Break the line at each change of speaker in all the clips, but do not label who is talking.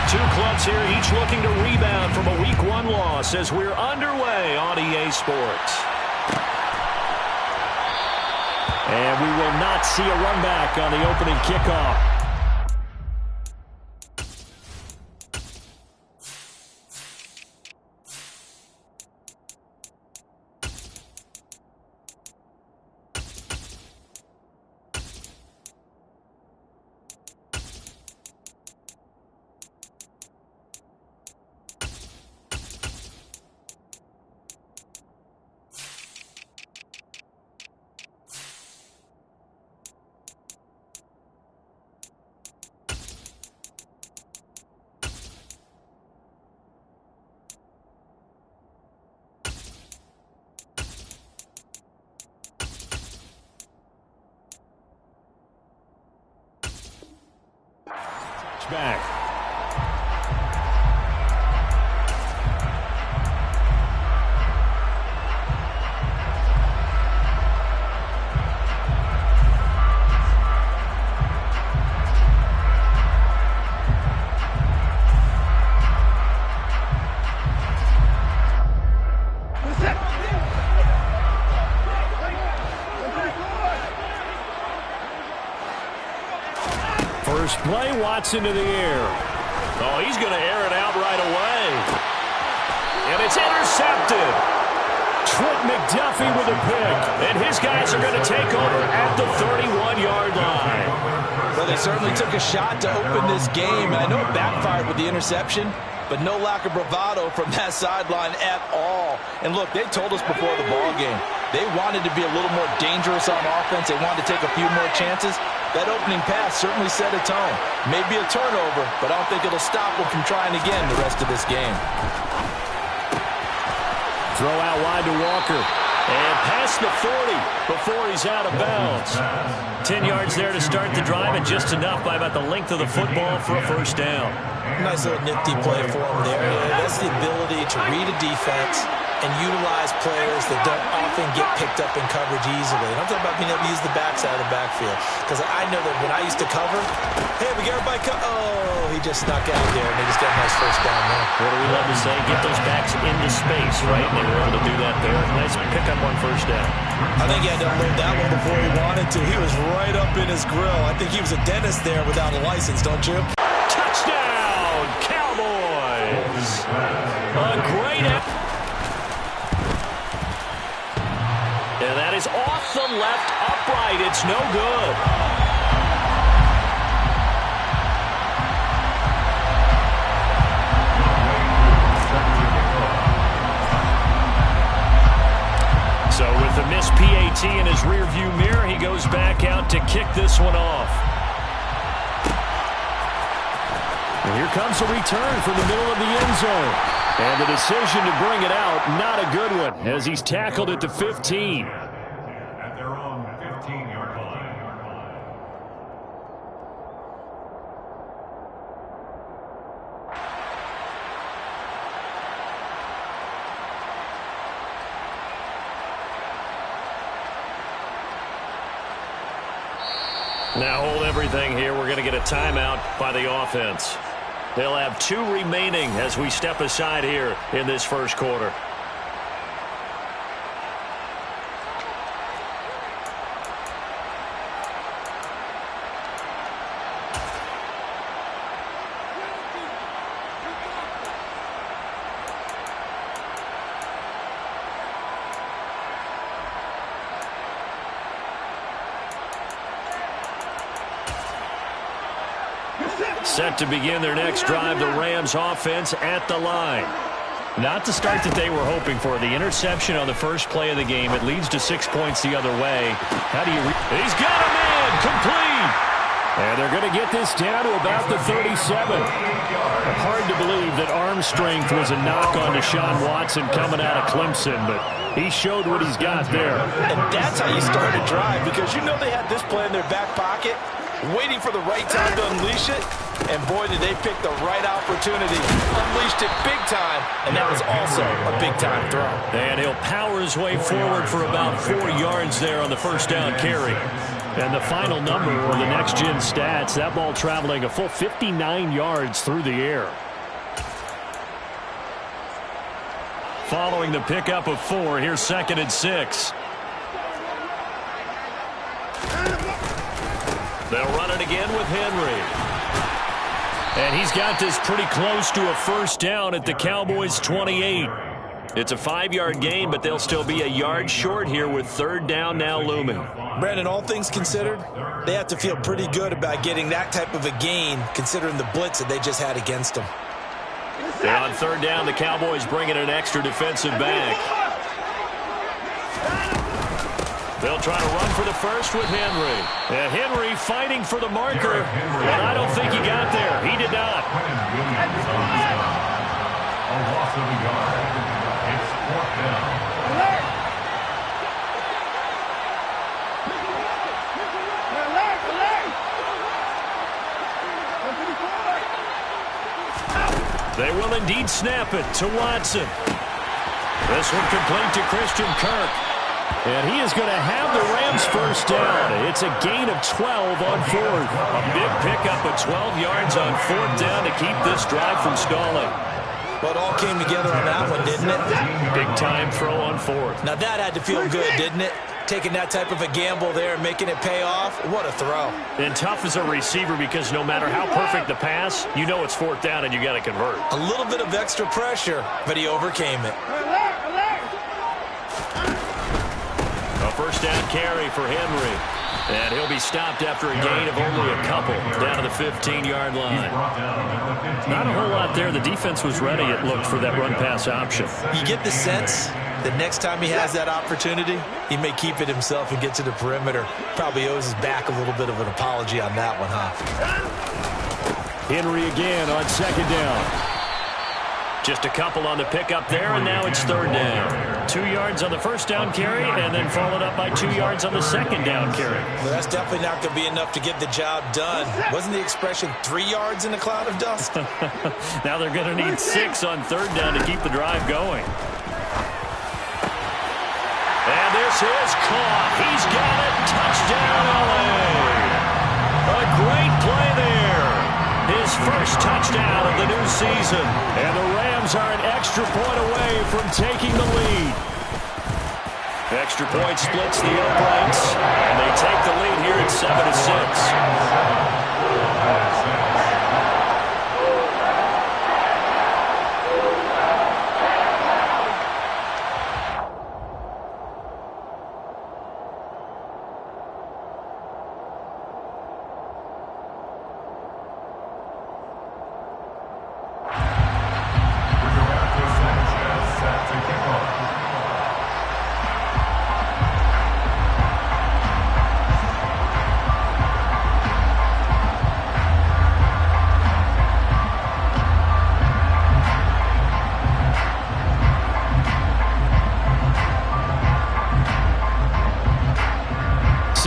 Two clubs here, each looking to rebound from a Week 1 loss as we're underway on EA Sports. And we will not see a run back on the opening kickoff. Back. First play, Watson to the air. Oh, he's going to air it out right away. And it's intercepted. Trent McDuffie with a pick. And his guys are going to take over at the 31-yard line.
Well, they certainly took a shot to open this game. And I know it backfired with the interception, but no lack of bravado from that sideline at all. And look, they told us before the ball game, they wanted to be a little more dangerous on offense. They wanted to take a few more chances. That opening pass certainly set a tone. Maybe a turnover, but I don't think it'll stop them from trying again the rest of this game.
Throw out wide to Walker. And past the 40 before he's out of bounds. 10 yards there to start the drive, and just enough by about the length of the football for a first down.
Nice little nifty play for him there. That's the ability to read a defense and utilize players that don't often get picked up in coverage easily. And I'm talking about being able to use the backside of the backfield. Because I know that when I used to cover, hey, we got everybody oh, he just snuck out there, and they just got a nice first down there.
What do we love to say? Get those backs into space, right? And they were able to do that there. Nice pick up on first down.
I think he had to unload that one before he wanted to. He was right up in his grill. I think he was a dentist there without a license, don't you?
Touchdown, Cowboys! A great effort. And that is off the left upright. It's no good. So with the missed PAT in his rearview mirror, he goes back out to kick this one off. And here comes a return from the middle of the end zone. And the decision to bring it out, not a good one, as he's tackled at the 15.
At their own 15-yard line.
Now hold everything here. We're going to get a timeout by the offense. They'll have 2 remaining as we step aside here in this first quarter. Set to begin their next drive, the Rams offense at the line. Not the start that they were hoping for. The interception on the first play of the game. It leads to 6 points the other way. How do you... He's got him in! Complete! And they're going to get this down to about the 37. Hard to believe that arm strength was a knock on Deshaun Watson coming out of Clemson, but he showed what he's got there.
And that's how you start a drive, because you know they had this play in their back pocket, waiting for the right time to unleash it. And boy, did they pick the right opportunity. Unleashed it big time, and that was also a big-time throw.
And he'll power his way forward for about 4 yards there on the first down carry. And the final number, or the next-gen stats, that ball traveling a full 59 yards through the air. Following the pickup of 4, here's 2nd and 6. They'll run it again with Henry. And he's got this pretty close to a first down at the Cowboys' 28. It's a 5-yard gain, but they'll still be a yard short here with 3rd down now looming.
Brandon, all things considered, they have to feel pretty good about getting that type of a gain, considering the blitz that they just had against them.
And on 3rd down, the Cowboys bring in an extra defensive back. They'll try to run for the first with Henry. And Henry fighting for the marker, and I don't think he got there. He did not.
A loss of a yard. It's 4th down.
They will indeed snap it to Watson. This one complete to Christian Kirk. And he is going to have the Rams first down. It's a gain of 12 on 4th. A big pickup of 12 yards on 4th down to keep this drive from stalling.
Well, it all came together on that one, didn't it?
Big time throw on 4th.
Now that had to feel good, didn't it? Taking that type of a gamble there and making it pay off. What a throw.
And tough as a receiver because no matter how perfect the pass, you know it's 4th down and you got to convert.
A little bit of extra pressure, but he overcame it.
A first down carry for Henry. And he'll be stopped after a gain of only a couple down to the 15-yard line. Not a whole lot there. The defense was ready, it looked, for that run-pass option.
You get the sense that next time he has that opportunity, he may keep it himself and get to the perimeter. Probably owes his back a little bit of an apology on that one, huh?
Henry again on 2nd down. Just a couple on the pickup there, and now it's 3rd down. 2 yards on the first down carry, and then followed up by 2 yards on the 2nd down carry.
Well, that's definitely not going to be enough to get the job done. Wasn't the expression 3 yards in a cloud of dust?
Now they're going to need 6 on 3rd down to keep the drive going. And this is caught. He's got it. Touchdown, LA. A great play there. His first touchdown of the new season. And the Rams are an extra point away from taking the lead. Extra point splits the uprights. And they take the lead here at 7-6.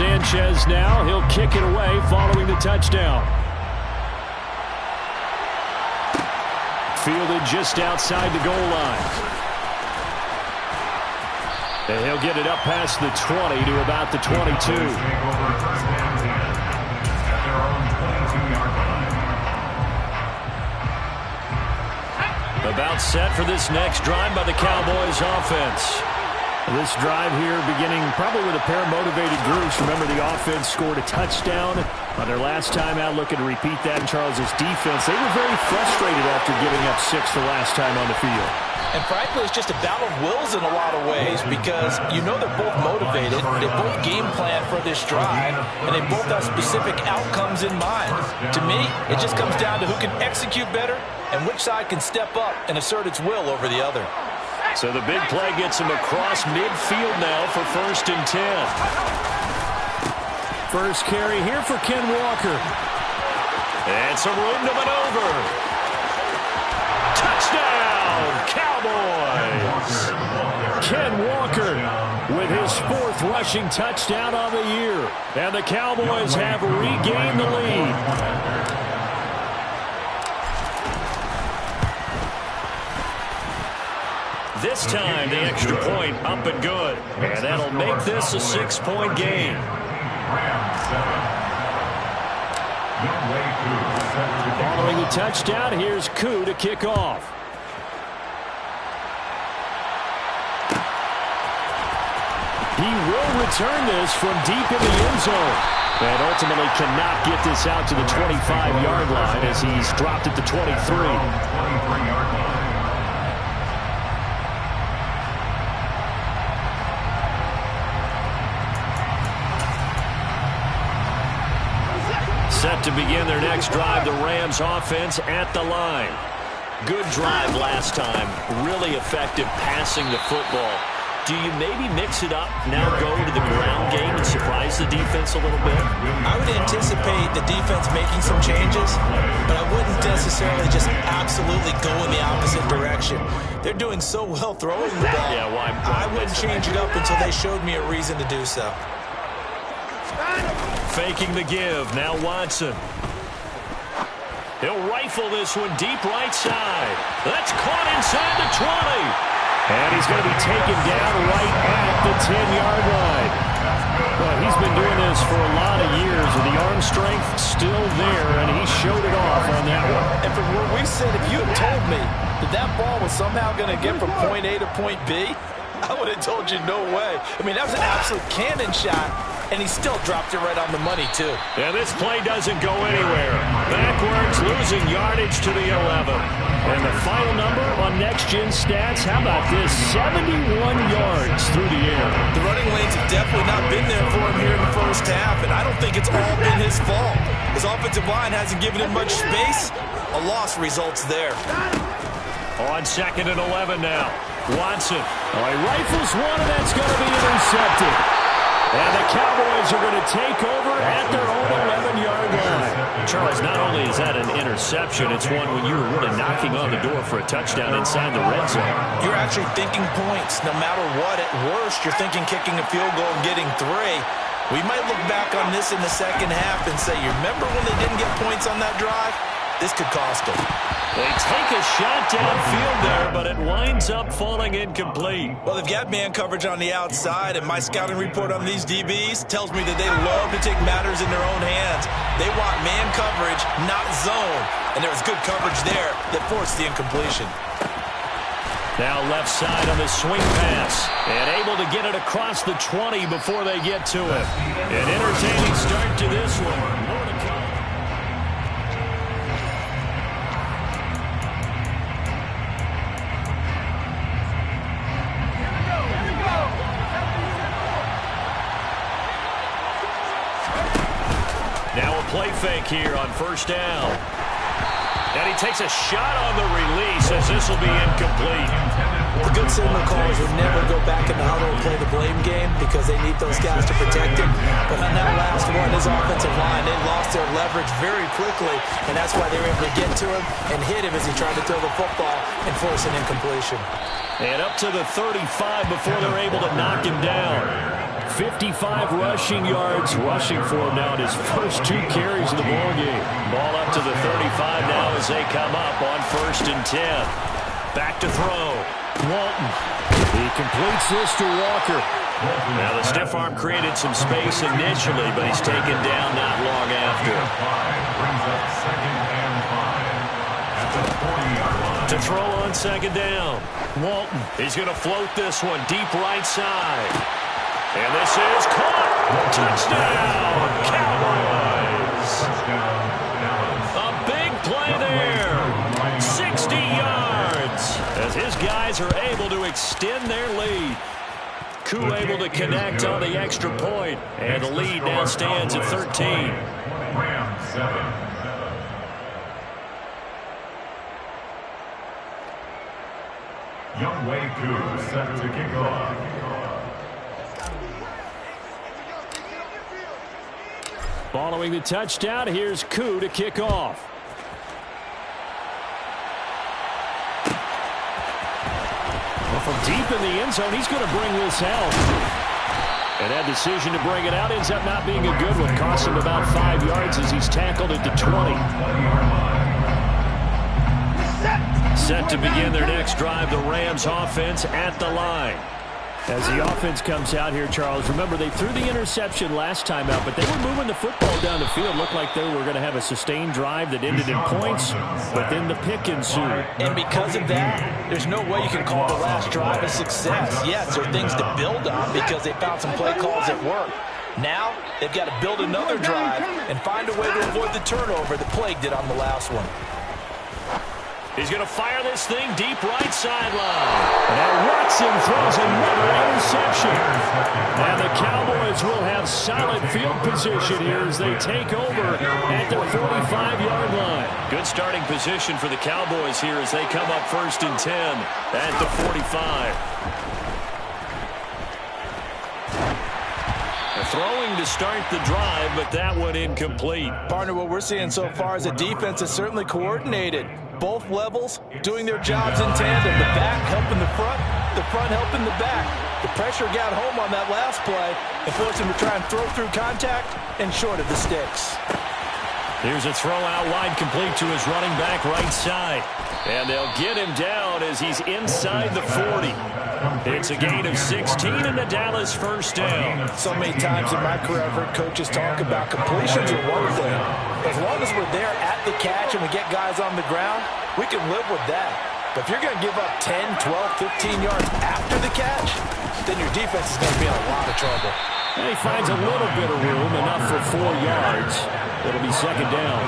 Sanchez now, he'll kick it away following the touchdown. Fielded just outside the goal line. And he'll get it up past the 20 to about the 22. About set for this next drive by the Cowboys offense. This drive here beginning probably with a pair of motivated groups. Remember, the offense scored a touchdown on their last time out, looking to repeat that in Charles's defense. They were very frustrated after giving up 6 the last time on the field.
And frankly, it's just a battle of wills in a lot of ways because you know they're both motivated, they both game plan for this drive, and they both have specific outcomes in mind. To me, it just comes down to who can execute better and which side can step up and assert its will over the other.
So the big play gets him across midfield now for 1st and 10. First carry here for Ken Walker. And some room to maneuver. Touchdown, Cowboys! Ken Walker with his 4th rushing touchdown on the year. And the Cowboys have regained the lead. This time, the extra point up and good. And that'll make this a 6-point game. Following the touchdown, here's Koo to kick off. He will return this from deep in the end zone. And ultimately cannot get this out to the 25-yard line as he's dropped at the 23. Set to begin their next drive, the Rams offense at the line. Good drive last time. Really effective passing the football. Do you maybe mix it up, now go to the ground game and surprise the defense a little bit?
I would anticipate the defense making some changes, but I wouldn't necessarily just absolutely go in the opposite direction. They're doing so well throwing the ball.
Yeah, why
I wouldn't change it up until they showed me a reason to do so.
Faking the give, now Watson. He'll rifle this one deep right side. That's caught inside the 20. And he's going to be taken down right at the 10-yard line. Well, he's been doing this for a lot of years, and the arm strength still there, and he showed it off on that one.
And from where we sit, if you had told me that that ball was somehow going to get from point A to point B, I would have told you no way. I mean, that was an absolute cannon shot, and he still dropped it right on the money, too.
Yeah, this play doesn't go anywhere. Backwards, losing yardage to the 11. And the final number on Next Gen Stats, how about this? 71 yards through the air.
The running lanes have definitely not been there for him here in the first half, and I don't think it's all been his fault. His offensive line hasn't given him much space. A loss results there.
On 2nd and 11 now. Watson. Oh, he rifles one, and that's going to be intercepted. And the Cowboys are going to take over at their own 11-yard line. Charles, not only is that an interception, it's one when you were really knocking on the door for a touchdown inside the red zone.
You're actually thinking points. No matter what, at worst, you're thinking kicking a field goal and getting 3. We might look back on this in the second half and say, you remember when they didn't get points on that drive? This could cost them.
They take a shot downfield there, but it winds up falling incomplete.
Well, they've got man coverage on the outside, and my scouting report on these DBs tells me that they love to take matters in their own hands. They want man coverage, not zone. And there was good coverage there that forced the incompletion.
Now left side on the swing pass. And able to get it across the 20 before they get to it. An entertaining start to this one. More to come. Now a play fake here on first down. And he takes a shot on the release as this will be incomplete.
The good signal callers would never go back in the huddle and play the blame game because they need those guys to protect him. But on that last one, his offensive line, they lost their leverage very quickly, and that's why they were able to get to him and hit him as he tried to throw the football and force an incompletion.
And up to the 35 before they're able to knock him down. 55 rushing yards, rushing for him now in his first 2 carries of the ballgame. Ball up to the 35 now as they come up on 1st and 10. Back to throw. Walton. He completes this to Walker. Now the stiff arm created some space initially, but he's taken down not long after. To throw on 2nd down. Walton. He's going to float this one deep right side. And this is caught. Touchdown, Cowboys. A big play there. 60 yards as his guys are able to extend their lead. Koo able to connect on the extra point. And the lead now stands at 13.
Younghoe Koo set to kick off.
Following the touchdown, here's Koo to kick off. Well, from deep in the end zone, he's going to bring this out. And that decision to bring it out ends up not being a good one. Costs him about 5 yards as he's tackled at the 20. Set to begin their next drive, the Rams offense at the line. As the offense comes out here, Charles, remember they threw the interception last time out, but they were moving the football down the field. Looked like they were going to have a sustained drive that ended in points, but then the pick ensued.
And because of that, there's no way you can call the last drive a success. Yes, there are things to build on because they found some play calls that work. Now, they've got to build another drive and find a way to avoid the turnover that plagued it on the last one.
He's going to fire this thing deep right sideline. And Watson throws another interception. And the Cowboys will have solid field position here as they take over at the 45-yard line. Good starting position for the Cowboys here as they come up 1st and 10 at the 45. Throwing to start the drive, but that one incomplete.
Partner, what we're seeing so far is a defense that's certainly coordinated. Both levels doing their jobs in tandem. The back helping the front helping the back. The pressure got home on that last play and forced him to try and throw through contact and short of the sticks.
Here's a throw out wide, complete to his running back right side. And they'll get him down as he's inside the 40. It's a gain of 16 and the Dallas first down.
So many times in my career I've heard coaches talk about completions are one thing. As long as we're there at the catch and we get guys on the ground, we can live with that. But if you're going to give up 10, 12, 15 yards after the catch, then your defense is going to be in a lot of trouble.
And he finds a little bit of room, enough for 4 yards. It'll be second down.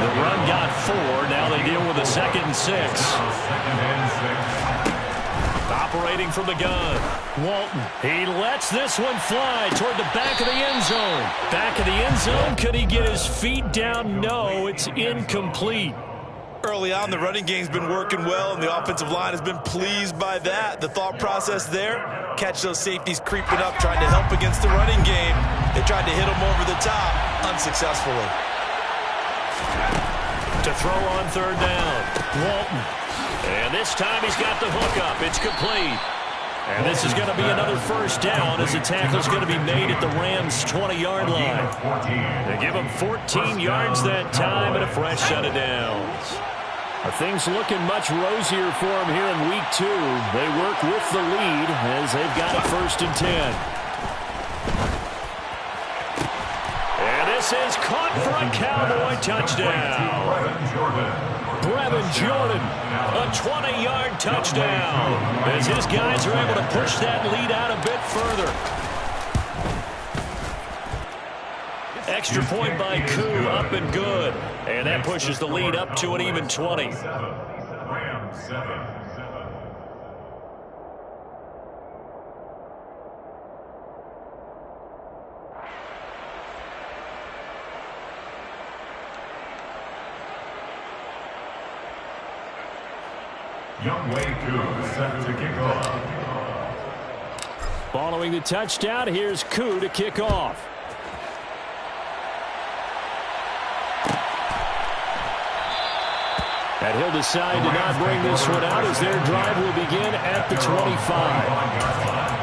The run got 4. Now they deal with a 2nd and 6. Operating from the gun, Walton. He lets this one fly toward the back of the end zone. Back of the end zone. Could he get his feet down? No, it's incomplete.
Early on, the running game's been working well, and the offensive line has been pleased by that. The thought process there, catch those safeties creeping up, trying to help against the running game. They tried to hit them over the top, unsuccessfully.
To throw on 3rd down, Walton. And this time he's got the hook up. It's complete. And this is going to be another first down as the tackle's going to be made at the Rams' 20-yard line. They give him 14 yards that time and a fresh set of downs. Things looking much rosier for him here in week 2. They work with the lead as they've got it 1st and 10. And this is caught for a Cowboy touchdown. Brevin Jordan, a 20-yard touchdown, as his guys are able to push that lead out a bit further. Extra point by Koo, up and good. And that pushes the lead up to an even 20.
Younghoe Koo set to kick off.
Following the touchdown, here's Koo to kick off. And he'll decide to not bring this one out as their drive will begin at the 25.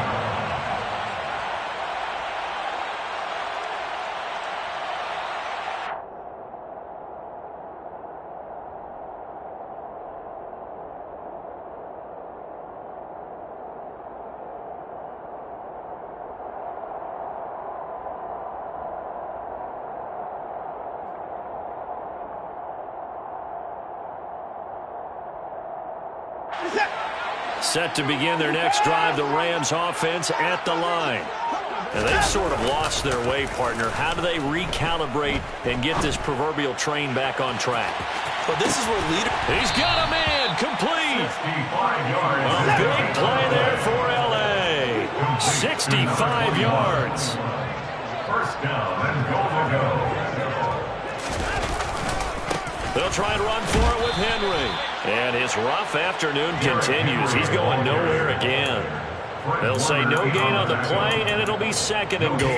Set to begin their next drive, the Rams offense at the line. And they've sort of lost their way, partner. How do they recalibrate and get this proverbial train back on track?
Well, this is where leader.
He's got a man, complete.
65 yards.
A big play there for L.A. 65 yards.
First down and goal to go.
They'll try and run for it with Henry. And his rough afternoon continues. He's going nowhere again. They'll say no gain on the play, and it'll be 2nd and goal.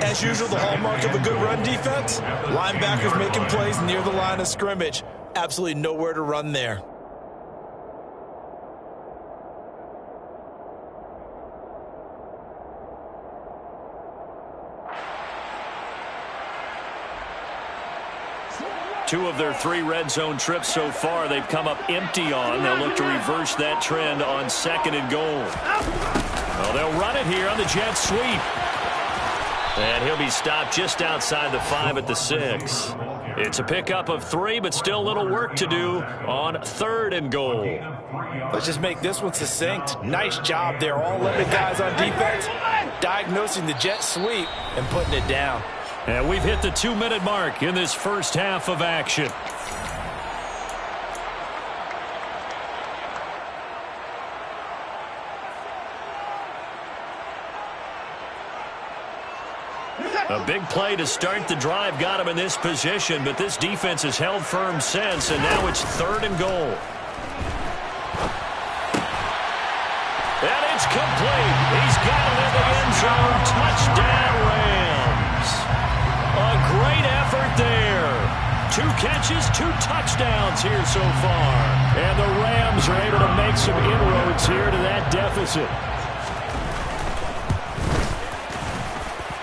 As usual, the hallmark of a good run defense, linebackers making plays near the line of scrimmage. Absolutely nowhere to run there.
2 of their 3 red zone trips so far, they've come up empty on. They'll look to reverse that trend on 2nd and goal. Well, they'll run it here on the jet sweep. And he'll be stopped just outside the 5 at the 6. It's a pickup of 3, but still a little work to do on 3rd and goal.
Let's just make this one succinct. Nice job there. All 11 guys on defense diagnosing the jet sweep and putting it down.
And we've hit the 2-minute mark in this first half of action. A big play to start the drive got him in this position, but this defense has held firm since, and now it's 3rd and goal. And it's complete. He's got it in the end zone. Touchdown, Rams. A great effort there. 2 catches, 2 touchdowns here so far. And the Rams are able to make some inroads here to that deficit.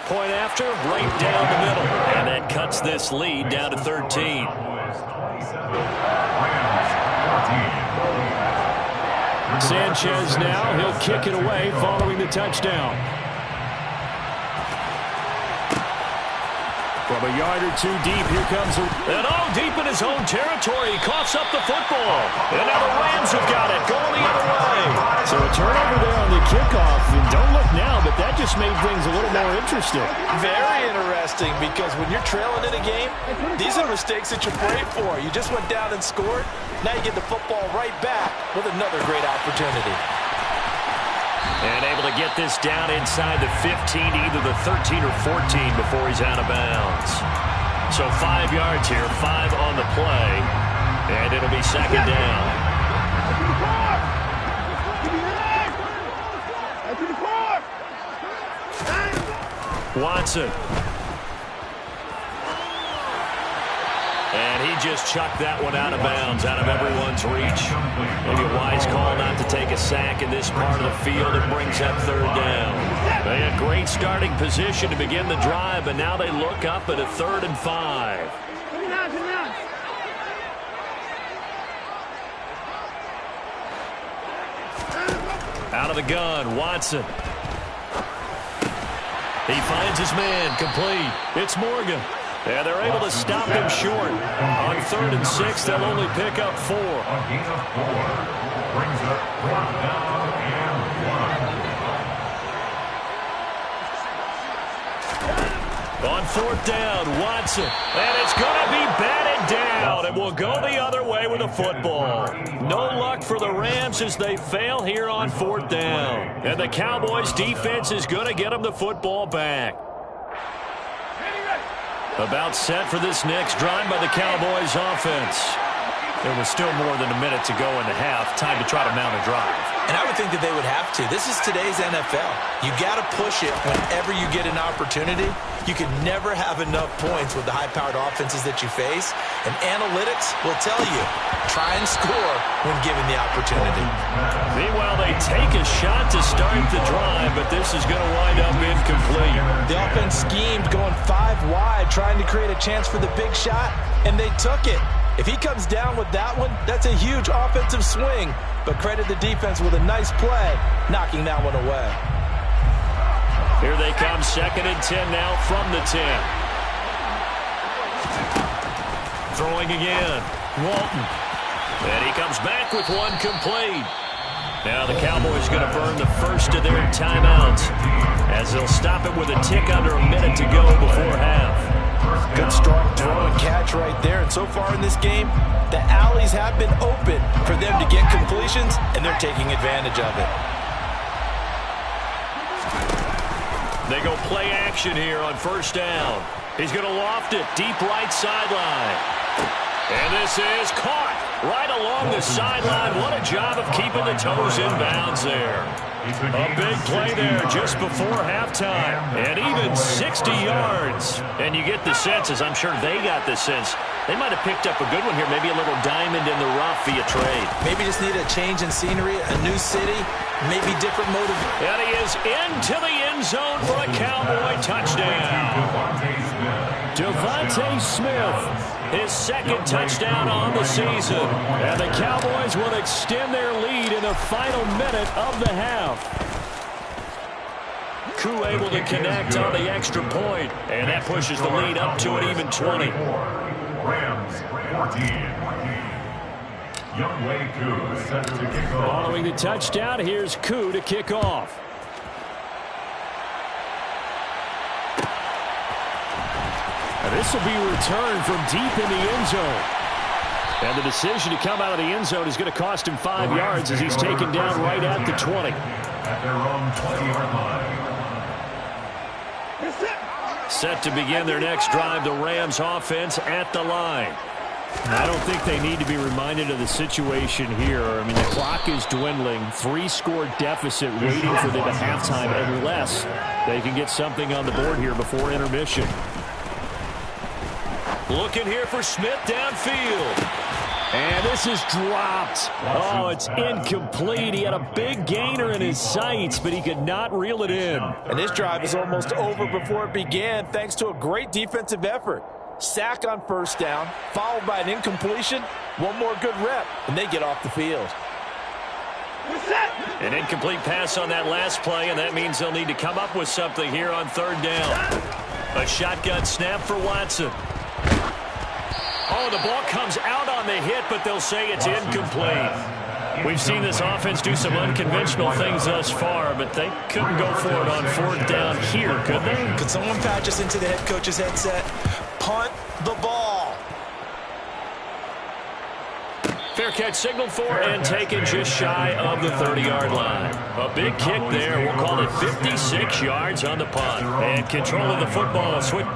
Point after, right down the middle. And that cuts this lead down to 13. Sanchez now, he'll kick it away following the touchdown. From a yard or 2 deep, here comes and all deep in his own territory. He coughs up the football. And now the Rams have got it, going the other way. So a turnover there on the kickoff. And don't look now, but that just made things a little more interesting.
Very interesting, because when you're trailing in a game, these are mistakes that you pray for. You just went down and scored. Now you get the football right back with another great opportunity.
And able to get this down inside the 15, either the 13 or 14 before he's out of bounds. So 5 yards here, 5 on the play, and it'll be 2nd down. Watson. And he just chucked that one out of bounds, out of everyone's reach. Maybe a wise call not to take a sack in this part of the field. It brings up 3rd down. They had great starting position to begin the drive, but now they look up at a 3rd and 5. Out of the gun, Watson. He finds his man, complete. It's Morgan. And they're able to stop him short. On 3rd and 6, they'll only pick up 4.
A gain of 4 brings up 4th down and 1.
On 4th down, Watson. And it's going to be batted down. And will go the other way with the football. No luck for the Rams as they fail here on 4th down. And the Cowboys defense is going to get them the football back. About set for this next drive by the Cowboys offense. There was still more than a minute to go in the half. Time to try to mount a drive.
And I would think that they would have to. This is today's NFL. You got to push it whenever you get an opportunity. You can never have enough points with the high-powered offenses that you face. And analytics will tell you, try and score when given the opportunity.
Meanwhile, they take a shot to start the drive, but this is going to wind up incomplete.
The offense schemed going 5 wide, trying to create a chance for the big shot, and they took it. If he comes down with that one, that's a huge offensive swing. But credit the defense with a nice play, knocking that one away.
Here they come, 2nd and 10 now from the 10. Throwing again, Walton. And he comes back with one complete. Now the Cowboys going to burn the first of their timeouts as they'll stop it with a tick under a minute to go before half.
Good strong throw and catch right there. And so far in this game, the alleys have been open for them to get completions, and they're taking advantage of it.
They go play action here on 1st down. He's going to loft it deep right sideline. And this is caught right along the sideline. What a job of keeping the toes in bounds there. A big play there just before halftime. And even 60 yards. And you get the sense, as I'm sure they got the sense, they might have picked up a good one here. Maybe a little diamond in the rough via trade.
Maybe just need a change in scenery, a new city, maybe different motive.
And he is into the end zone for a Cowboy touchdown. Devontae Smith, his second touchdown on the season. And the Cowboys will extend their lead in the final minute of the half. Koo able to connect on the extra point, and that pushes the lead up to an even 20.
Rams 14. Younghoe Koo set to kick off.
Following the touchdown, here's Koo to kick off. And this will be returned from deep in the end zone. And the decision to come out of the end zone is going to cost him 5 yards as he's taken down right at the 20.
At their own 20-yard line.
Set to begin their next drive, the Rams offense at the line. I don't think they need to be reminded of the situation here. I mean, the clock is dwindling. 3-score deficit waiting for them at halftime unless they can get something on the board here before intermission. Looking here for Smith downfield. And this is dropped. Oh, it's incomplete. He had a big gainer in his sights, but he could not reel it in.
And this drive is almost over before it began thanks to a great defensive effort. Sack on first down, followed by an incompletion. One more good rep, and they get off the field.
An incomplete pass on that last play, and that means they'll need to come up with something here on third down. A shotgun snap for Watson. Oh, the ball comes out on the hit, but they'll say it's incomplete. We've seen this offense do some unconventional things thus far, but they couldn't go for it on fourth down here, could they?
Could someone patch us into the head coach's headset? Punt the ball.
Fair catch signaled for and taken just shy of the 30-yard line. A big kick there. We'll call it 56 yards on the punt. And control of the football. Switch.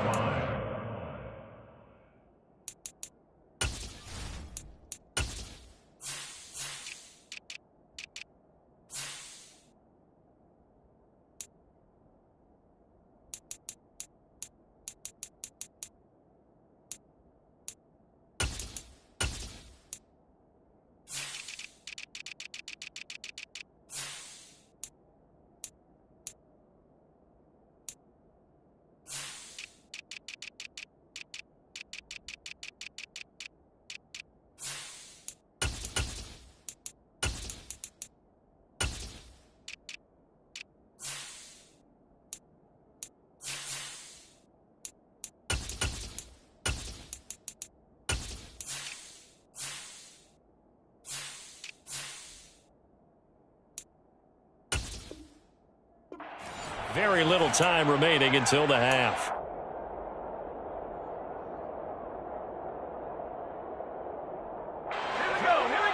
Very little time remaining until the half.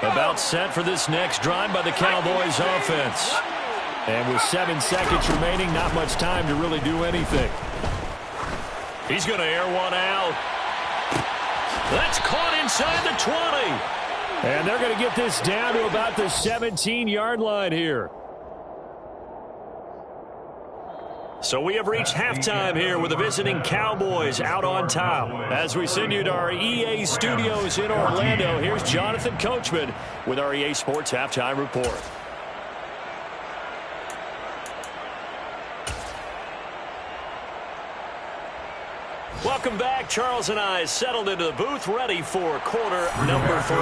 About set for this next drive by the Cowboys offense. And with 7 seconds remaining, not much time to really do anything. He's going to air one out. That's caught inside the 20. And they're going to get this down to about the 17-yard line here. So we have reached halftime here with the visiting Cowboys out on top. As we send you to our EA studios in Orlando, here's Jonathan Coachman with our EA Sports Halftime Report. Welcome back. Charles and I settled into the booth, ready for quarter number 3.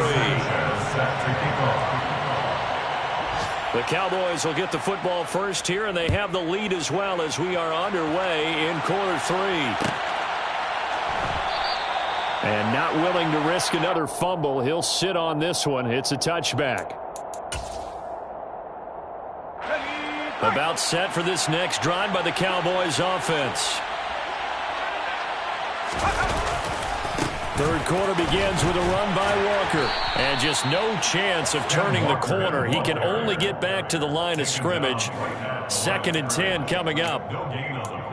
The Cowboys will get the football first here, and they have the lead as well as we are underway in quarter 3. And not willing to risk another fumble. He'll sit on this one. It's a touchback. About set for this next drive by the Cowboys offense. Third quarter begins with a run by Walker. And just no chance of turning the corner. He can only get back to the line of scrimmage. 2nd and 10 coming up.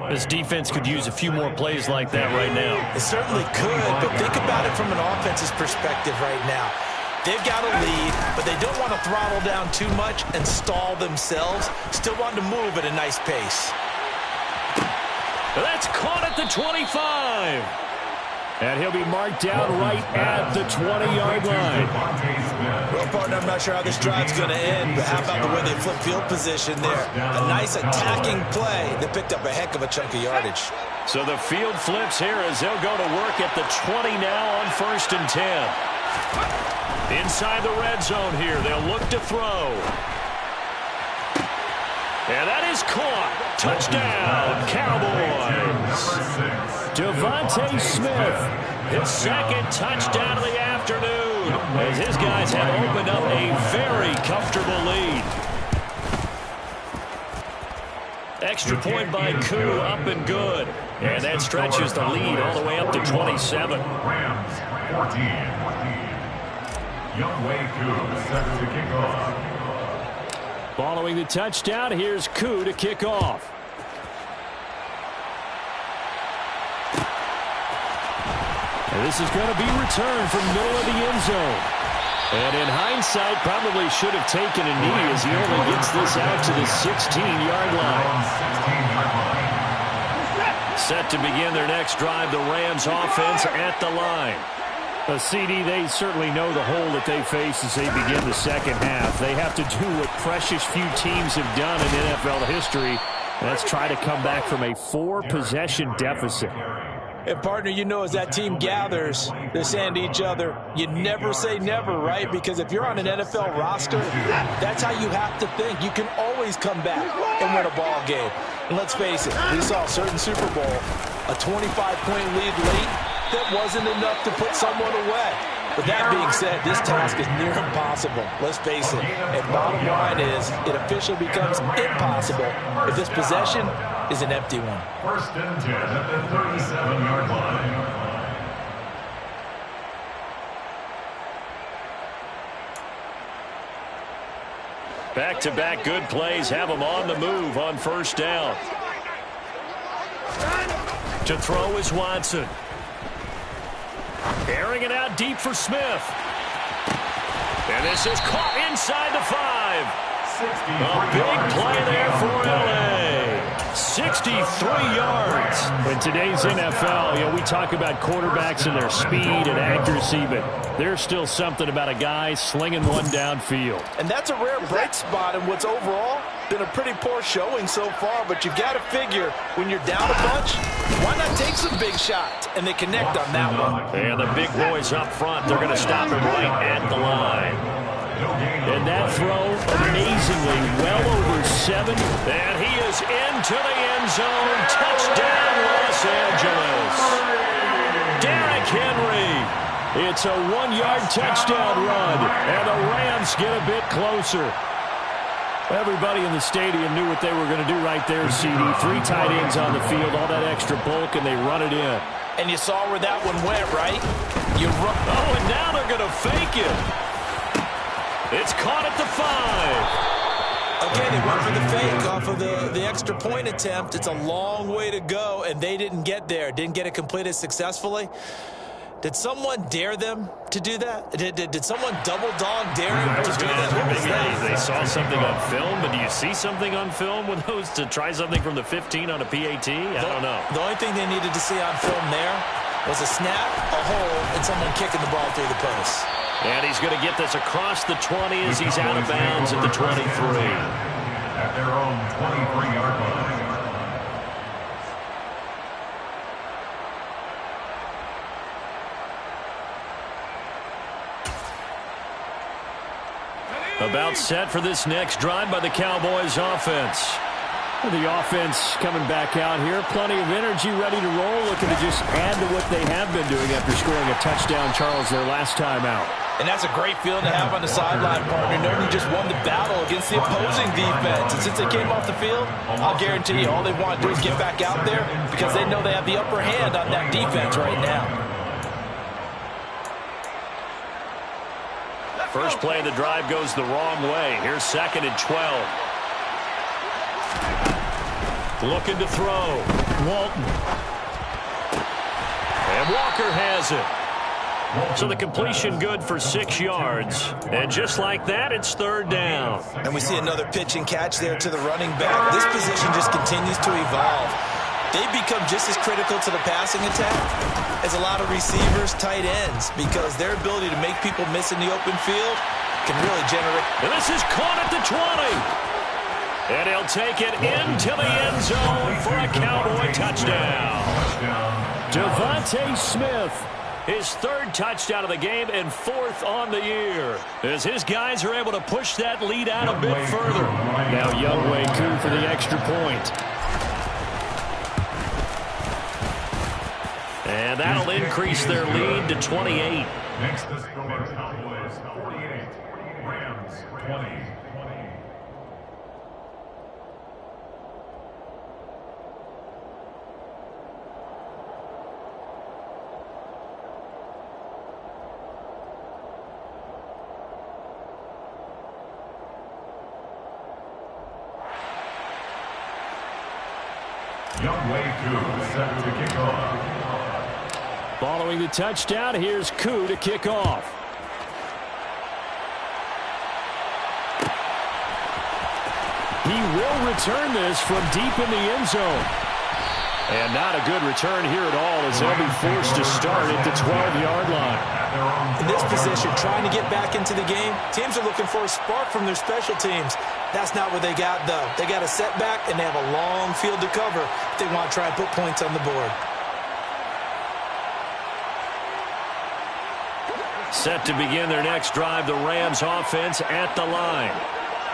This defense could use a few more plays like that right now.
It certainly could, but think about it from an offense's perspective right now. They've got a lead, but they don't want to throttle down too much and stall themselves. Still want to move at a nice pace.
That's caught at the 25. And he'll be marked down right at the 20-yard line.
Well, partner, I'm not sure how this drive's going to end, but how about the way they flip field position there? A nice attacking play that picked up a heck of a chunk of yardage.
So the field flips here as they'll go to work at the 20 now on 1st and 10. Inside the red zone here, they'll look to throw. And that is caught. Touchdown, Cowboys. Devontae Smith, his second touchdown of the afternoon, as his guys have opened up a very comfortable lead. Extra point by Koo, up and good. And that stretches the lead all the way up to 27.
Rams 14. Younghoe Koo set to kick off.
Following the touchdown, here's Koo to kick off. And this is going to be returned from the middle of the end zone. And in hindsight, probably should have taken a knee as he only gets this out to the 16-yard line. Set to begin their next drive, the Rams offense at the line. CD, they certainly know the hole that they face as they begin the second half. They have to do what precious few teams have done in NFL history. That's try to come back from a 4-possession deficit.
And, partner, you know, as that team gathers, they're saying to each other, you never say never, right? Because if you're on an NFL roster, that's how you have to think. You can always come back and win a ball game. And let's face it, we saw a certain Super Bowl, a 25-point lead late, that wasn't enough to put someone away. But that being said, this task is near impossible. Let's face it. And bottom line is, it officially becomes impossible if this possession is an empty one.
1st and 10 at the 37-yard line.
Back-to-back good plays have them on the move on 1st down. To throw is Watson. Airing it out deep for Smith. And this is caught inside the 5. A big play there for L.A. 63 yards. In today's NFL, you know, we talk about quarterbacks and their speed and accuracy, but there's still something about a guy slinging one downfield.
And that's a rare bright spot in what's overall been a pretty poor showing so far, but you've got to figure when you're down a bunch, why not take some big shots? And they connect on that one.
And the big boys up front, they're going to stop him right at the line. And that throw, amazingly, well over 7. And he is into the end zone. Touchdown, Los Angeles. Derrick Henry. It's a 1-yard touchdown run. And the Rams get a bit closer. Everybody in the stadium knew what they were going to do right there, CD. 3 tight ends on the field, all that extra bulk, and they run it in.
And you saw where that one went, right?
Oh, and now they're going to fake it. It's caught at the 5.
Okay, they went for the fake off of the extra point attempt. It's a long way to go, and they didn't get there. Didn't get it completed successfully. Did someone dare them to do that? Did someone double dog dare him to do that? What was that?
They saw something on film, but do you see something on film with those to try something from the 15 on a PAT? I don't know.
The only thing they needed to see on film there was a snap, a hole, and someone kicking the ball through the post.
And he's going to get this across the 20 as he's out of bounds at the 23.
At their own 23-yard line.
About set for this next drive by the Cowboys offense. The offense coming back out here. Plenty of energy, ready to roll, looking to just add to what they have been doing after scoring a touchdown, Charles, their last time out.
And that's a great feeling to have on the sideline, partner, knowing you just won the battle against the opposing defense. And since they came off the field, I'll guarantee you all they want to do is get back out there because they know they have the upper hand on that defense right now.
First play of the drive goes the wrong way. Here's 2nd and 12. Looking to throw. Walton. And Walker has it. So the completion good for 6 yards. And just like that, it's 3rd down.
And we see another pitch and catch there to the running back. This position just continues to evolve. They become just as critical to the passing attack as a lot of receivers, tight ends, because their ability to make people miss in the open field can really generate.
And this is caught at the 20. And he'll take it into the end zone for a Cowboy touchdown. Devontae Smith, his third touchdown of the game and fourth on the year, as his guys are able to push that lead out a bit further. Now Younghoe Koo for the extra point. And that'll increase their lead to 28.
Next, the score, Cowboys 48, Rams 20. Younghoe Koo set to kick off.
Following the touchdown, here's Koo to kick off. He will return this from deep in the end zone. And not a good return here at all, as they'll be forced to start at the 12-yard line.
In this position, trying to get back into the game, teams are looking for a spark from their special teams. That's not what they got, though. They got a setback, and they have a long field to cover if they want to try and put points on the board.
Set to begin their next drive, the Rams offense at the line.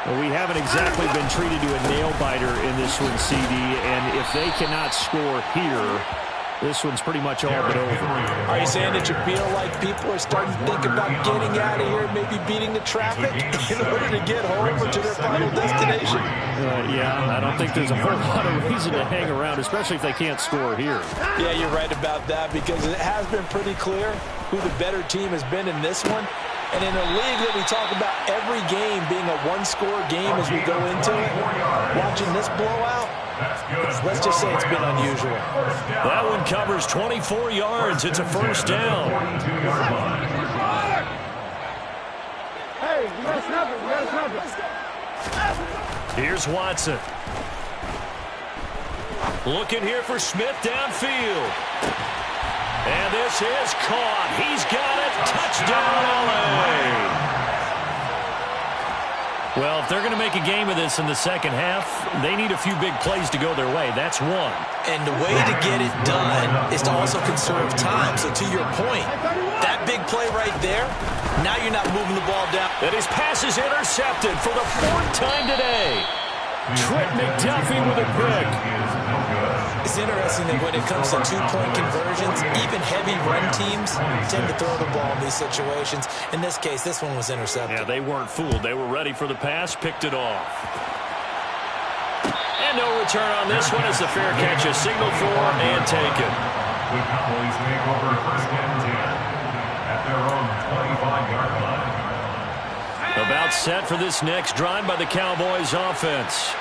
Well, we haven't exactly been treated to a nail-biter in this one, CD, and if they cannot score here, this one's pretty much all but over.
Are you saying that you feel like people are starting to think about getting out of here, maybe beating the traffic in order to get home or to their final destination?
Yeah, I don't think there's a whole lot of reason to hang around, especially if they can't score here.
Yeah, you're right about that, because it has been pretty clear who the better team has been in this one. And in a league that we talk about every game being a one-score game as we go into it, watching this blowout, let's just say it's been unusual.
That one covers 24 yards. It's a first down.
Hey, we got to snap it. We got to snap it.
Here's Watson. Looking here for Smith downfield. And this is caught. He's got it. Touchdown, LA. Well, if they're going to make a game of this in the second half, they need a few big plays to go their way. That's one.
And the way to get it done is to also conserve time. So to your point, that big play right there, now you're not moving the ball down.
And his pass is intercepted for the fourth time today. Trent McDuffie with a pick.
It's interesting that when it comes to two-point conversions, even heavy run teams tend to throw the ball in these situations. In this case, this one was intercepted.
Yeah, they weren't fooled. They were ready for the pass, picked it off. And no return on this one as the fair catch is signaled for and taken.
The Cowboys take over first and 10 at their own 25-yard line.
About set for this next drive by the Cowboys offense.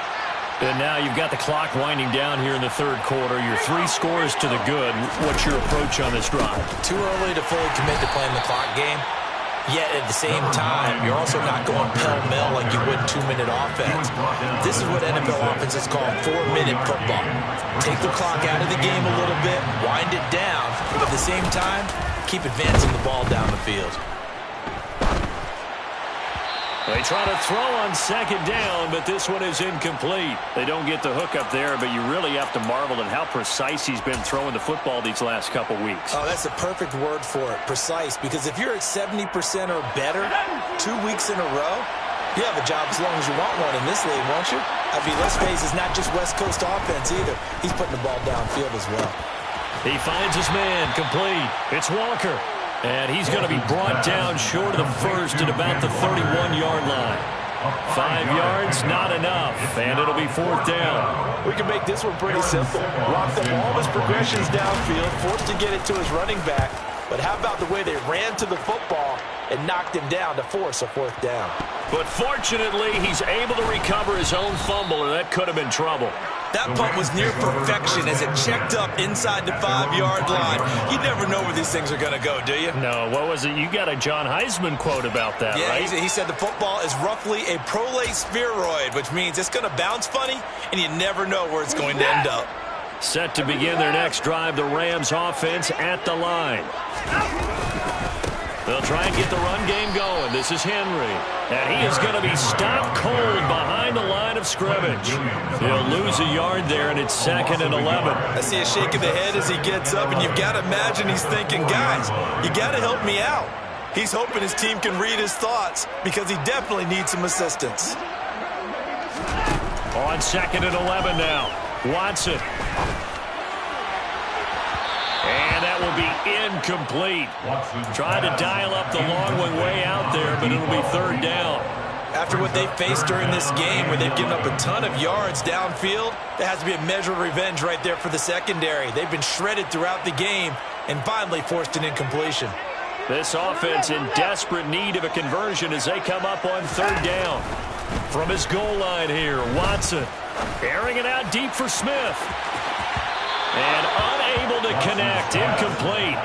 And now you've got the clock winding down here in the third quarter. Your 3 scores to the good. What's your approach on this drive?
Too early to fully commit to playing the clock game. Yet at the same time, you're also not going pell-mell like you would 2-minute offense. This is what NFL offenses call 4-minute football. Take the clock out of the game a little bit, wind it down, but at the same time, keep advancing the ball down the field.
They try to throw on second down, but this one is incomplete. They don't get the hook up there, but you really have to marvel at how precise he's been throwing the football these last couple weeks.
Oh, that's the perfect word for it, precise, because if you're at 70% or better 2 weeks in a row, you have a job as long as you want one in this league, won't you? I mean, let's face it, it's not just West Coast offense either. He's putting the ball downfield as well.
He finds his man, complete. It's Walker. And he's going to be brought down short of the first at about the 31-yard line. 5 yards, not enough, and it'll be fourth down.
We can make this one pretty simple. Rock them all his progressions downfield, forced to get it to his running back. But how about the way they ran to the football and knocked him down to force a fourth down?
But fortunately, he's able to recover his own fumble, and that could have been trouble.
That punt was near perfection as it checked up inside the 5-yard line. You never know where these things are going to go, do you?
No, what was it? You got a John Heisman quote about that, right?
Yeah, he said the football is roughly a prolate spheroid, which means it's going to bounce funny, and you never know where it's going to end up.
Set to begin their next drive, the Rams offense at the line. They'll try and get the run game going. This is Henry. And he is going to be stopped cold behind the line of scrimmage. He'll lose a yard there, and it's 2nd and 11.
I see a shake of the head as he gets up, and you've got to imagine he's thinking, guys, you got to help me out. He's hoping his team can read his thoughts because he definitely needs some assistance.
On 2nd and 11 now. Watson. And that will be incomplete. Trying to dial up the long one way out there, but it'll be 3rd down.
After what they faced during this game where they've given up a ton of yards downfield, there has to be a measure of revenge right there for the secondary. They've been shredded throughout the game and finally forced an incompletion.
This offense in desperate need of a conversion as they come up on 3rd down. From his goal line here, Watson airing it out deep for Smith. And unable to connect, incomplete.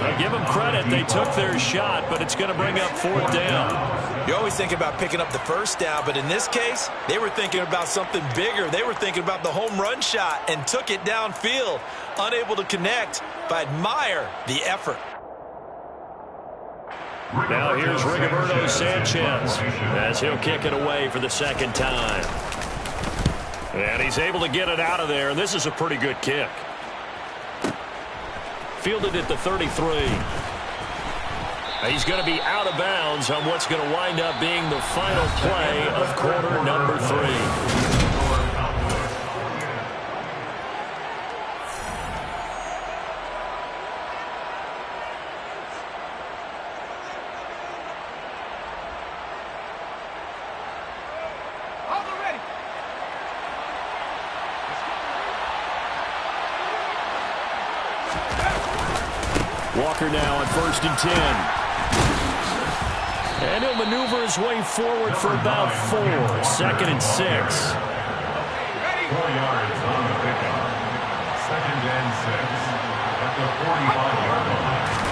I'll give them credit, they took their shot, but it's going to bring up 4th down.
You always think about picking up the 1st down, but in this case, they were thinking about something bigger. They were thinking about the home run shot and took it downfield. Unable to connect, but admire the effort.
Now here's Rigoberto Sanchez as he'll kick it away for the 2nd time. And he's able to get it out of there, and this is a pretty good kick. Fielded at the 33. He's going to be out of bounds on what's going to wind up being the final play of quarter number 3. Walker now on 1st and 10. And he'll maneuver his way forward for about 4. 2nd and 6.
4 yards on the pickup. 2nd and 6 at the 45-yard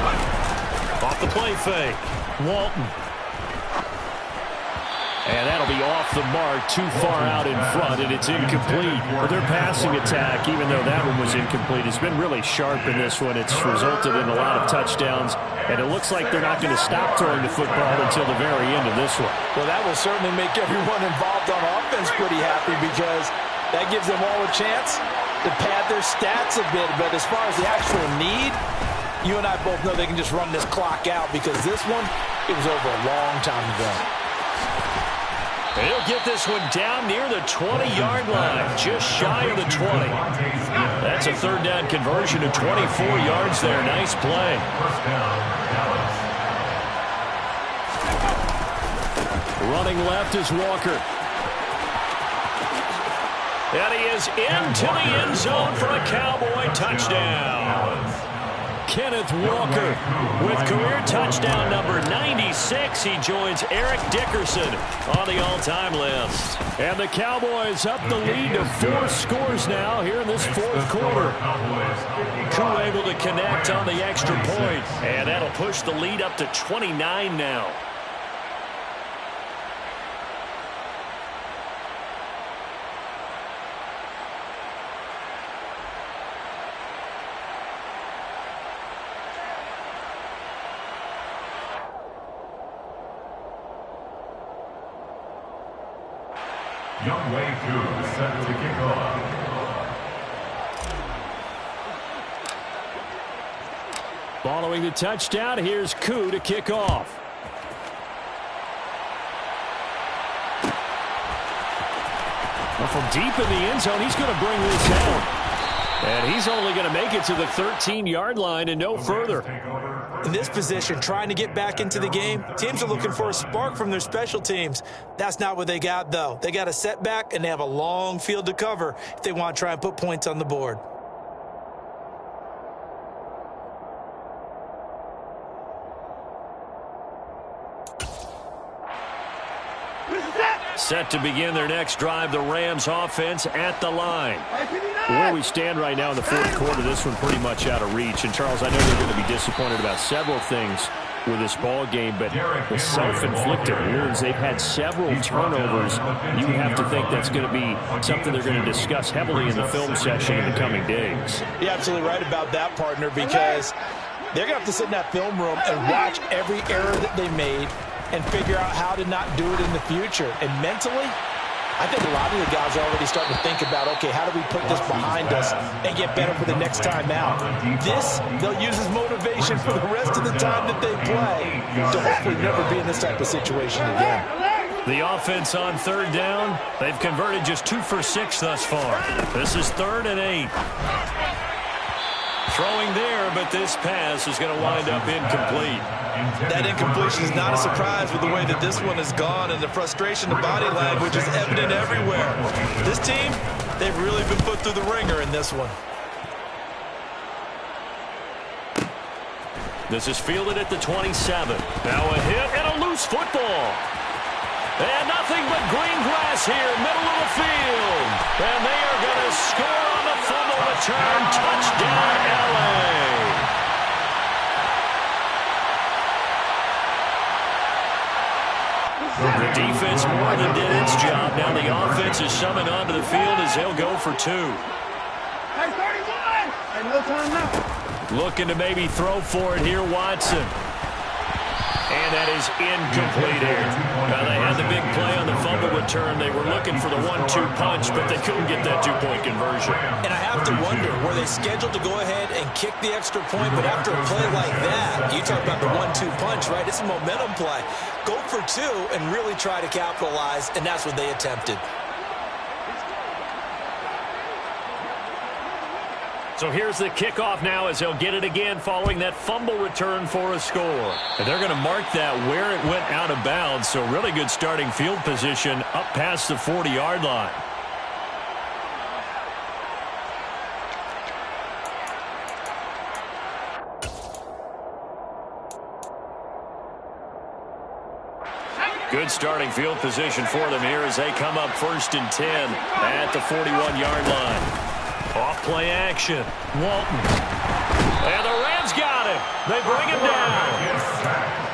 line.
Off the play fake. Walton. And that'll be off the mark, too far out in front, and it's incomplete. But their passing attack, even though that one was incomplete, has been really sharp in this one. It's resulted in a lot of touchdowns, and it looks like they're not going to stop throwing the football until the very end of this one.
Well, that will certainly make everyone involved on offense pretty happy because that gives them all a chance to pad their stats a bit. But as far as the actual need, you and I both know they can just run this clock out because this one, it was over a long time ago.
He'll get this one down near the 20-yard line, just shy of the 20. That's a 3rd down conversion of 24 yards there. Nice play.
1st down, Dallas.
Running left is Walker. And he is into the end zone for a Cowboy touchdown. Kenneth Walker with career touchdown number 96. He joins Eric Dickerson on the all-time list. And the Cowboys up the lead to 4 scores now here in this 4th quarter. Koo able to connect on the extra point. And that'll push the lead up to 29 now.
Younghoe Koo set to kick off.
Following the touchdown, here's Koo to kick off. Well, from deep in the end zone, he's going to bring this down. And he's only going to make it to the 13-yard line and no further.
In this position, trying to get back into the game, teams are looking for a spark from their special teams. That's not what they got, though. They got a setback, and they have a long field to cover if they want to try and put points on the board.
Set to begin their next drive, the Rams offense at the line. Where we stand right now in the 4th quarter, this one pretty much out of reach. And, Charles, I know they're going to be disappointed about several things with this ball game, but the self-inflicted wounds, they've had several turnovers. You have to think that's going to be something they're going to discuss heavily in the film session in the coming days.
You're absolutely right about that, partner, because They're going to have to sit in that film room and watch every error that they made and figure out how to not do it in the future. And mentally, I think a lot of the guys are already starting to think about, okay, how do we put this behind us and get better for the next time out? This, they'll use as motivation for the rest of the time that they play to hopefully never be in this type of situation again.
The offense on third down, they've converted just 2 for 6 thus far. This is 3rd and 8. Throwing there, but this pass is going to wind up incomplete.
That incompletion is not a surprise with the way that this one has gone, and the frustration, the body language is evident everywhere. This team, they've really been put through the ringer in this one.
This is fielded at the 27. Now a hit and a loose football. And nothing but green grass here, middle of the field. And they are going to score on the fumble return. Touchdown, LA. The defense more than did its job. Now the offense is summoned onto the field as they'll go for 2.
Hey, 31! Hey, no time now.
Looking to maybe throw for it here, Watson. And that is incomplete here. Now, they had the big play on the fumble return. They were looking for the 1-2 punch, but they couldn't get that 2-point conversion.
And I have to wonder, were they scheduled to go ahead and kick the extra point? But after a play like that, you talk about the 1-2 punch, right? It's a momentum play. Go for 2 and really try to capitalize, and that's what they attempted.
So here's the kickoff now as they'll get it again following that fumble return for a score. And they're going to mark that where it went out of bounds. So really good starting field position up past the 40-yard line. Good starting field position for them here as they come up 1st and 10 at the 41-yard line. Off play action. Walton. And the Rams got him. They bring him down.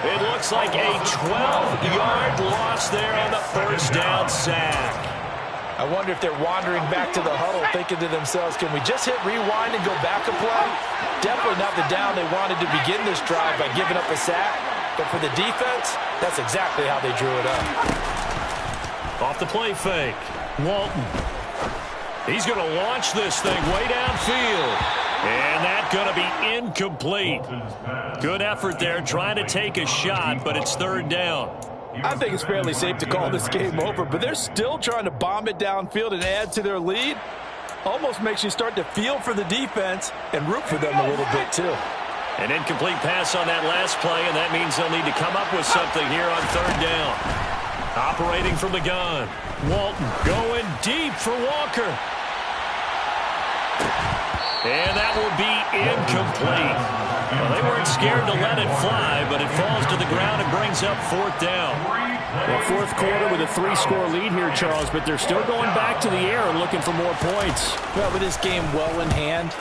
It looks like a 12-yard loss there on the 1st down sack.
I wonder if they're wandering back to the huddle thinking to themselves, can we just hit rewind and go back a play? Definitely not the down they wanted to begin this drive by giving up a sack. But for the defense, that's exactly how they drew it up.
Off the play fake. Walton. He's going to launch this thing way downfield. And that's going to be incomplete. Good effort there trying to take a shot, but it's 3rd down.
I think it's fairly safe to call this game over, but they're still trying to bomb it downfield and add to their lead. Almost makes you start to feel for the defense and root for them a little bit too.
An incomplete pass on that last play, and that means they'll need to come up with something here on 3rd down. Operating from the gun. Walton going deep for Walker. And that will be incomplete. Well, they weren't scared to let it fly, but it falls to the ground and brings up 4th down.
Well, 4th quarter with a 3-score lead here, Charles, but they're still going back to the air and looking for more points.
Well, with this game well in hand,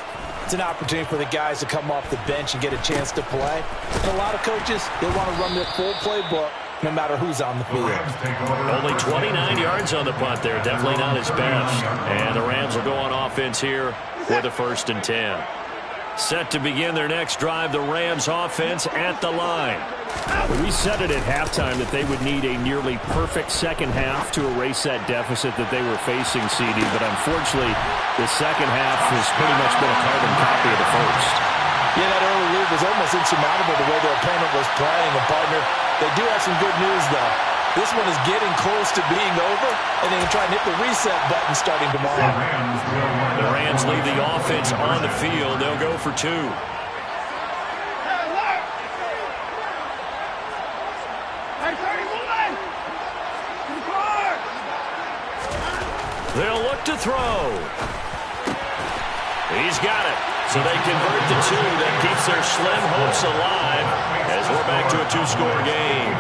it's an opportunity for the guys to come off the bench and get a chance to play. And a lot of coaches, they want to run their full playbook no matter who's on the field.
Only 29 yards on the punt there. Definitely not his best. And the Rams will go on offense here with a 1st and 10. Set to begin their next drive, the Rams offense at the line.
We said it at halftime that they would need a nearly perfect second half to erase that deficit that they were facing, CD. But unfortunately, the second half has pretty much been a carbon copy of the first.
Yeah, that early lead was almost insurmountable the way their opponent was playing. And, partner, they do have some good news, though. This one is getting close to being over, and they can try and hit the reset button starting tomorrow.
The Rams leave the offense on the field. They'll go for 2. They'll look to throw. He's got it. So they convert the 2. That keeps their slim hopes alive as we're back to a 2-score game.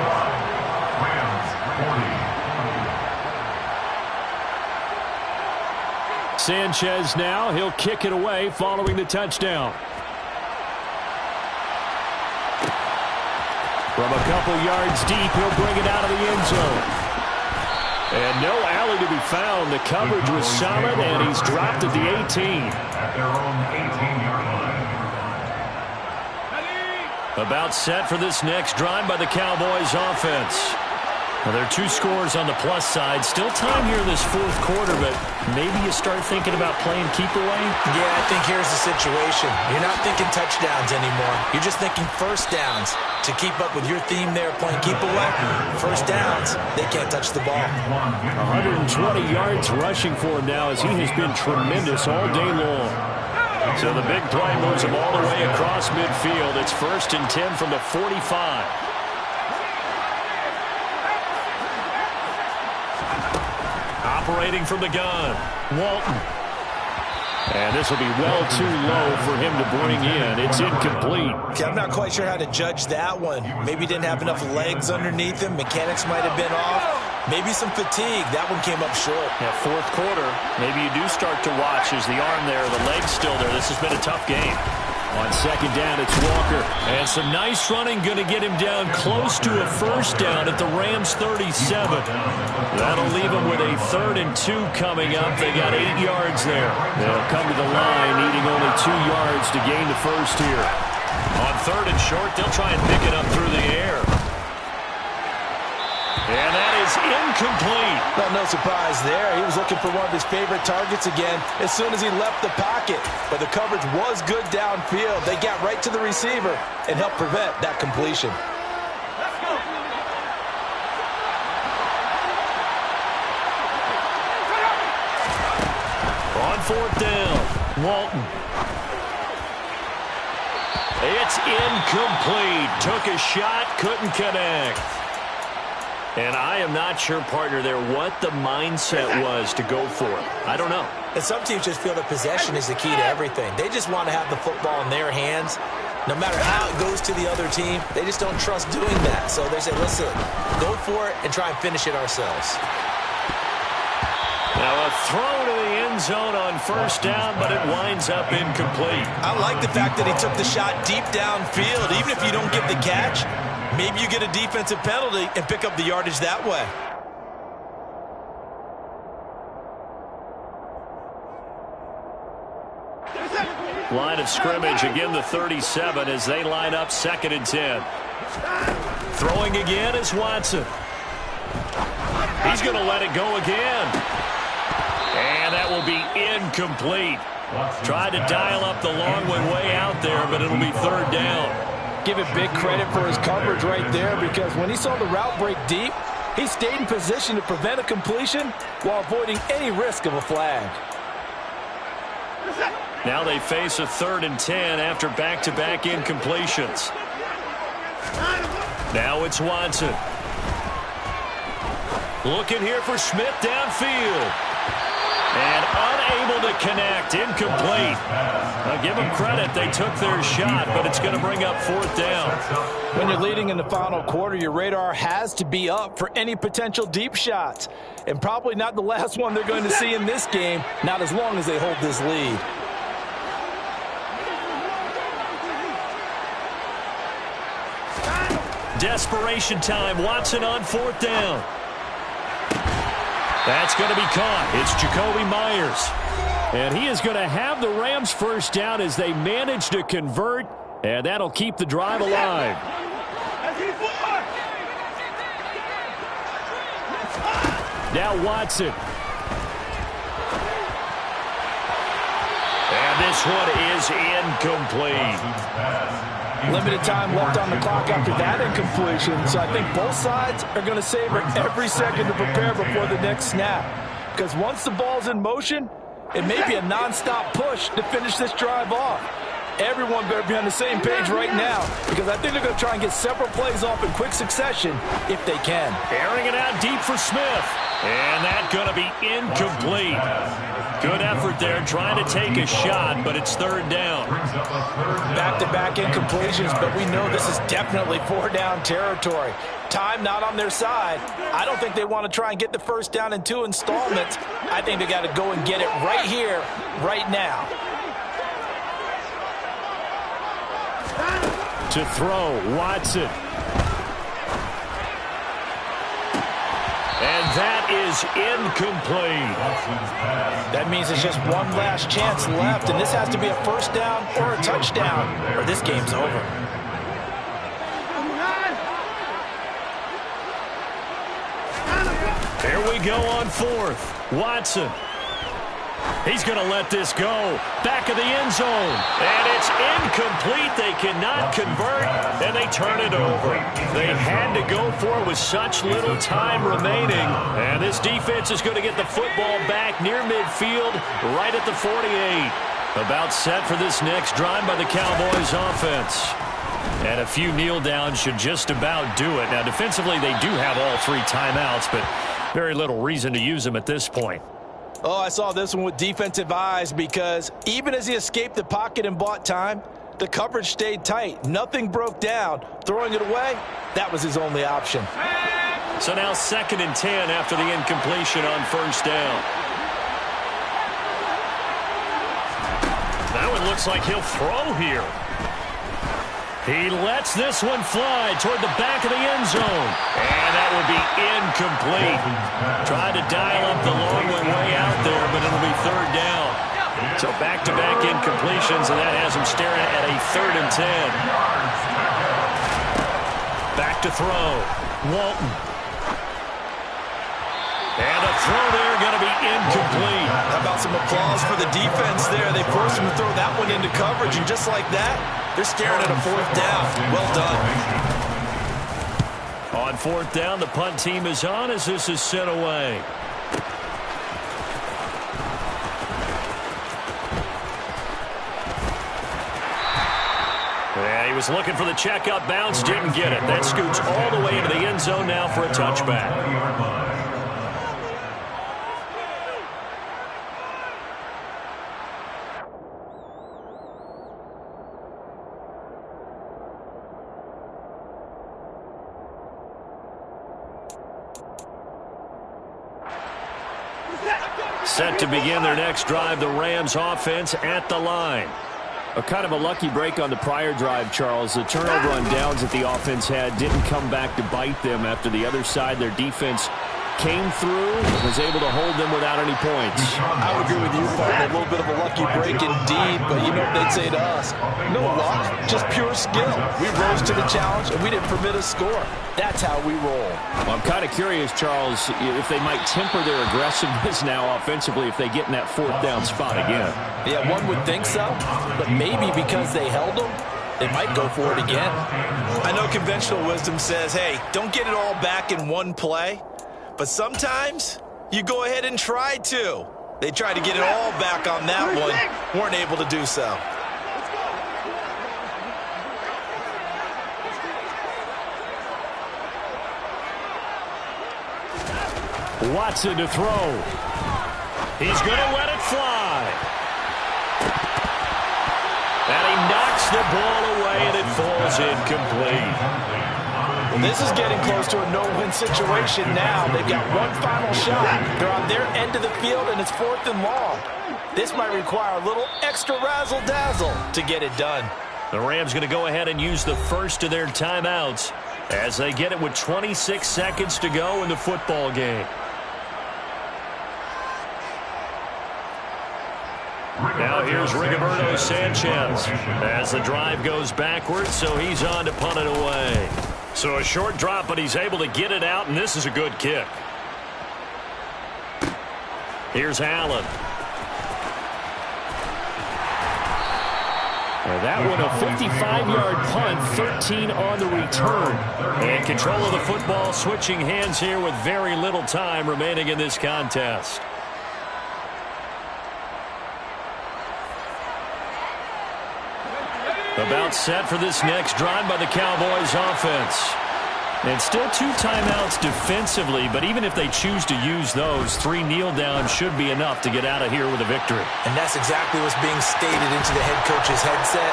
Sanchez now, he'll kick it away following the touchdown. From a couple yards deep, he'll bring it out of the end zone. And no alley to be found. The coverage was solid, and he's dropped at the 18.
At their own 18-yard line.
About set for this next drive by the Cowboys offense. Well, there are 2 scores on the plus side. Still time here in this fourth quarter, but maybe you start thinking about playing keep away?
Yeah, I think here's the situation. You're not thinking touchdowns anymore. You're just thinking first downs. To keep up with your theme there, playing keep away, first downs, they can't touch the ball.
120 yards rushing for him now as he has been tremendous all day long.
So the big play moves him all the way across midfield. It's 1st and 10 from the 45. Operating from the gun, Walton. And this will be well too low for him to bring in. It's incomplete.
Okay, I'm not quite sure how to judge that one. Maybe he didn't have enough legs underneath him. Mechanics might have been off. Maybe some fatigue. That one came up short.
Yeah, fourth quarter, maybe you do start to watch as the arm there, the leg's still there. This has been a tough game.
On second down, it's Walker.
And some nice running going to get him down close to a first down at the Rams 37. That'll leave him with a 3rd and 2 coming up. They got 8 yards there.
They'll come to the line, needing only 2 yards to gain the first here.
On 3rd and short, they'll try and pick it up through the air. And that is incomplete.
Well, no surprise there. He was looking for one of his favorite targets again as soon as he left the pocket. But the coverage was good downfield. They got right to the receiver and helped prevent that completion.
Let's go.
On 4th down, Walton. It's incomplete. Took a shot, couldn't connect. And I am not sure, partner, there what the mindset was to go for it. I don't know.
And some teams just feel that possession is the key to everything. They just want to have the football in their hands. No matter how it goes to the other team, they just don't trust doing that. So they say, listen, go for it and try and finish it ourselves.
Now a throw to the end zone on first down, but it winds up incomplete.
I like the fact that he took the shot deep downfield. Even if you don't get the catch, maybe you get a defensive penalty and pick up the yardage that way.
Line of scrimmage, again the 37 as they line up 2nd and 10. Throwing again is Watson. He's going to let it go again. And that will be incomplete. Tried to dial up the long one way out there, but it'll be 3rd down.
Give it big credit for his coverage right there, because when he saw the route break deep, he stayed in position to prevent a completion while avoiding any risk of a flag.
Now they face a 3rd and 10 after back-to-back incompletions. Now it's Watson. Looking here for Smith downfield. And unable to connect. Incomplete. I'll give them credit. They took their shot, but it's going to bring up 4th down.
When you're leading in the final quarter, your radar has to be up for any potential deep shots. And probably not the last one they're going to see in this game, not as long as they hold this lead.
Desperation time. Watson on 4th down. That's going to be caught. It's Jacoby Myers.
And he is going to have the Rams first down as they manage to convert, and that'll keep the drive alive. Now Watson.
And this one is incomplete.
Limited time left on the clock after that incompletion, so I think both sides are going to savor every second to prepare before the next snap. Because once the ball's in motion, it may be a non-stop push to finish this drive off. Everyone better be on the same page right now, because I think they're going to try and get several plays off in quick succession if they can.
Airing it out deep for Smith. And that's going to be incomplete. Good effort there, trying to take a shot, but it's 3rd down.
Back-to-back incompletions, but we know this is definitely 4-down territory. Time not on their side. I don't think they want to try and get the first down in 2 installments. I think they got to go and get it right here, right now.
To throw, Watson.
And that is incomplete.
That means it's just one last chance left, and this has to be a first down or a touchdown, or this game's over.
Here we go on fourth. Watson. He's going to let this go. Back of the end zone. And it's incomplete. They cannot convert, and they turn it over. They had to go for it with such little time remaining. And this defense is going to get the football back near midfield, right at the 48. About set for this next drive by the Cowboys offense. And a few kneel downs should just about do it. Now, defensively, they do have all 3 timeouts, but very little reason to use them at this point.
Oh, I saw this one with defensive eyes because even as he escaped the pocket and bought time, the coverage stayed tight. Nothing broke down. Throwing it away, that was his only option.
So now 2nd and 10 after the incompletion on first down. That one looks like he'll throw here. He lets this one fly toward the back of the end zone. And that will be incomplete. Tried to dial up the long one way out there, but it'll be 3rd down. So back-to-back incompletions, and that has him staring at a 3rd and 10. Back to throw. Walton. And a throw there going to be incomplete.
How about some applause for the defense there? They forced him to throw that one into coverage, and just like that, they're staring at a 4th down. Well done.
On 4th down, the punt team is on as this is sent away. Yeah, he was looking for the checkup bounce, didn't get it. That scoots all the way into the end zone now for a touchback. Set to begin their next drive, the Rams offense at the line.
A kind of a lucky break on the prior drive, Charles. The turnover on downs that the offense had didn't come back to bite them after the other side. Their defense came through and was able to hold them without any points.
I would agree with you, partner. A little bit of a lucky break indeed, but you know what they'd say to us? No luck, just pure skill. We rose to the challenge, and we didn't permit a score. That's how we roll.
Well, I'm kind of curious, Charles, if they might temper their aggressiveness now offensively if they get in that 4th down spot again.
Yeah, one would think so, but maybe because they held them, they might go for it again. I know conventional wisdom says, hey, don't get it all back in one play. But sometimes you go ahead and try to. They tried to get it all back on that one. Weren't able to do so.
Watson to throw. He's going to let it fly. And he knocks the ball away, and it falls incomplete.
This is getting close to a no-win situation now. They've got one final shot. They're on their end of the field, and it's 4th and long. This might require a little extra razzle-dazzle to get it done.
The Rams going to go ahead and use the first of their timeouts as they get it with 26 seconds to go in the football game. Now here's Rigoberto Sanchez as the drive goes backwards, so he's on to punt it away. So a short drop, but he's able to get it out, and this is a good kick. Here's Allen.
And that one a 55-yard punt, 13 on the return.
And control of the football, switching hands here with very little time remaining in this contest. About set for this next drive by the Cowboys offense. And still 2 timeouts defensively, but even if they choose to use those, 3 kneel downs should be enough to get out of here with a victory.
And that's exactly what's being stated into the head coach's headset.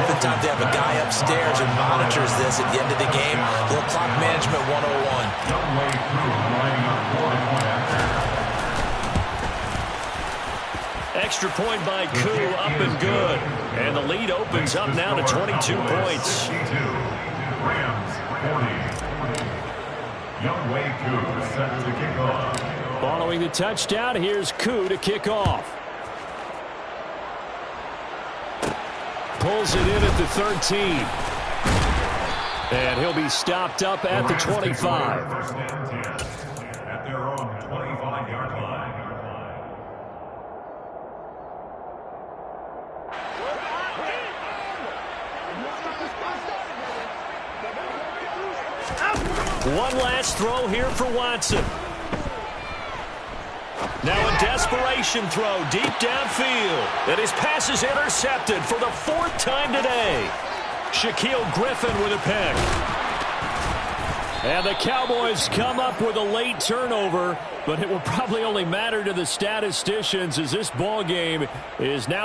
Oftentimes they have a guy upstairs who monitors this at the end of the game. A little clock management 101.
Extra point by Koo, up and good. And the lead opens up now to 22 points.
Following the touchdown, here's Koo to kick off. Pulls it in at the 13. And he'll be stopped up at the 25.
at their own 25-yard line.
One last throw here for Watson. Now a desperation throw deep downfield. And his pass is intercepted for the 4th time today. Shaquill Griffin with a pick. And the Cowboys come up with a late turnover, but it will probably only matter to the statisticians as this ball game is now